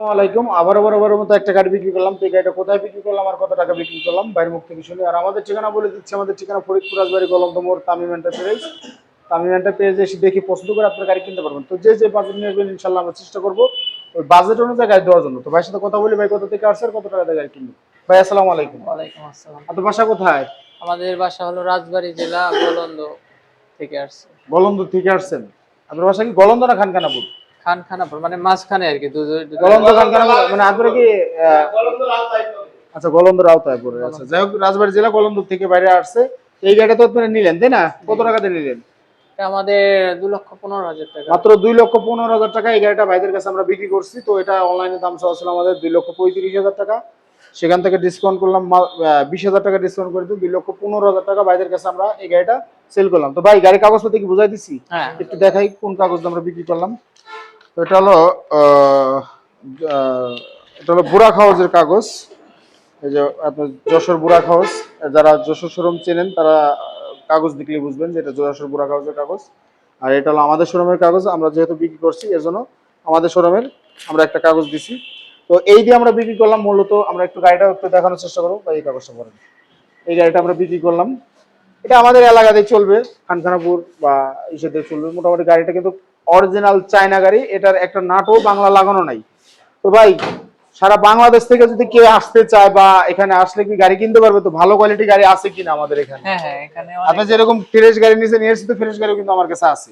আসসালামাইকুম। আবার মতো একটা গাড়ি বিক্রি করলাম। তো এই গাড়িটা কোথায় বিক্রি করলাম আর কত টাকা বিক্রি করলাম বাইরের মুখ থেকে শুনি। আর আমাদের ঠিকানা বলে দিচ্ছি, আমাদের ঠিকানা ফরিদপুর রাজবাড়ী গলন্দ মোড়, তামিম এন্টারপ্রাইজ। তামিম এন্টারপ্রাইজ এসে দেখি পছন্দ করে আপনার গাড়ি কিনতে পারবেন। তো যে বাজেট নেবেন ইনশাল্লাহ আমরা চেষ্টা করবো ওই বাজেট অনুযায়ী গাড়ি দেওয়ার জন্য। তো ভাইয়ের সাথে কথা বলি, ভাই কোথা থেকে আসছে আর কত টাকা দিয়ে গাড়ি কিনবে। ভাই আসসালামু আলাইকুম। ওয়ালাইকুম আসসালাম। আপনার বাসা কোথায়? আমাদের বাসা হলো রাজবাড়ী জেলা গোলন্দ থেকে আসছে। গলন্দ থেকে আসছেন? আপনার বাসা কি গলন্দ না খানখানাপুর? খানখানাপুর মানে মাঝখানে আর কি। গলন্দ খানখানাপুর মানে আপনারা কি আচ্ছা গলন্দের আওতায় পড়ে। আচ্ছা যাই হোক, রাজবাড়ী জেলা গলন্দ থেকে বাইরে আসছে। এই গাড়িটা তো আপনারা নিলেন তাই না? কত টাকা দিয়ে নিলেন? আমাদের 2,15,000 টাকা। মাত্র 2,15,000 টাকা এই গাড়িটা ভাইদের কাছে আমরা বিক্রি করছি। তো এটা অনলাইনে দাম চাওয়া ছিল আমাদের 2,35,000 টাকা। সেখান থেকে ডিসকাউন্ট করলাম 20,000 টাকা ডিসকাউন্ট করে দিয়ে 2,15,000 টাকা ভাইদের কাছে আমরা এই গাড়িটা সেল করলাম। তো ভাই গাড়ির কাগজপত্র কি বুঝাই দিছি? হ্যাঁ, একটু দেখাই কোন কাগজ আমরা বিক্রি করলাম। তো এটা হলো এটা হলো বুড়া খাওয়াজের কাগজ। এই যে আপনার যশোর বুড়া কাগজ, যারা যশোর শোরুম চেনেন তারা কাগজ দেখলে বুঝবেন যে এটা যশোর বুড়া কাগজের কাগজ। আর এটা হলো আমাদের শোরুমের কাগজ, আমরা যেহেতু বিক্রি করছি এর জন্য আমাদের শোরুমের আমরা একটা কাগজ দিছি। তো এই দিয়ে আমরা বিক্রি করলাম। মূলত আমরা একটু গাড়িটা একটু দেখানোর চেষ্টা করবো। বা এই কাগজটা পড়েন, এই গাড়িটা আমরা বিক্রি করলাম। এটা আমাদের এলাকাতেই চলবে, খানখানাপুর বা ইসেতে চলবে মোটামুটি। গাড়িটা কিন্তু অরিজিনাল চায়না গাড়ি, এটার একটা নাটও বাংলা লাগানো নাই। তো ভাই সারা বাংলাদেশ থেকে যদি কেউ আসতে চায় বা এখানে আসলে কি গাড়ি কিনতে পারবে? তো ভালো কোয়ালিটি গাড়ি আছে কিনা আমাদের এখানে? হ্যাঁ হ্যাঁ, এখানে আপনি যেরকম ফ্রেশ গাড়ি নিয়ে এসেছি, তো ফ্রেশ গাড়িও কিন্তু আমার কাছে আছে।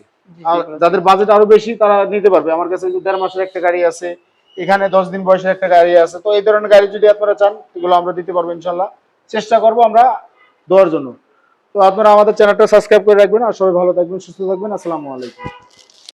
যাদের বাজেট আরো বেশি তারা নিতে পারবে। আমার কাছে 1.5 মাসের একটা গাড়ি আছে, এখানে 10 দিন বয়সের একটা গাড়ি আছে। তো এই ধরনের গাড়ি যদি আপনারা চান এগুলো আমরা দিতে পারবো ইনশাল্লাহ, চেষ্টা করবো আমরা দেওয়ার জন্য। তো আপনারা আমাদের চ্যানেলটা সাবস্ক্রাইব করে রাখবেন। আর সবাই ভালো থাকবেন, সুস্থ থাকবেন। আসসালামু আলাইকুম।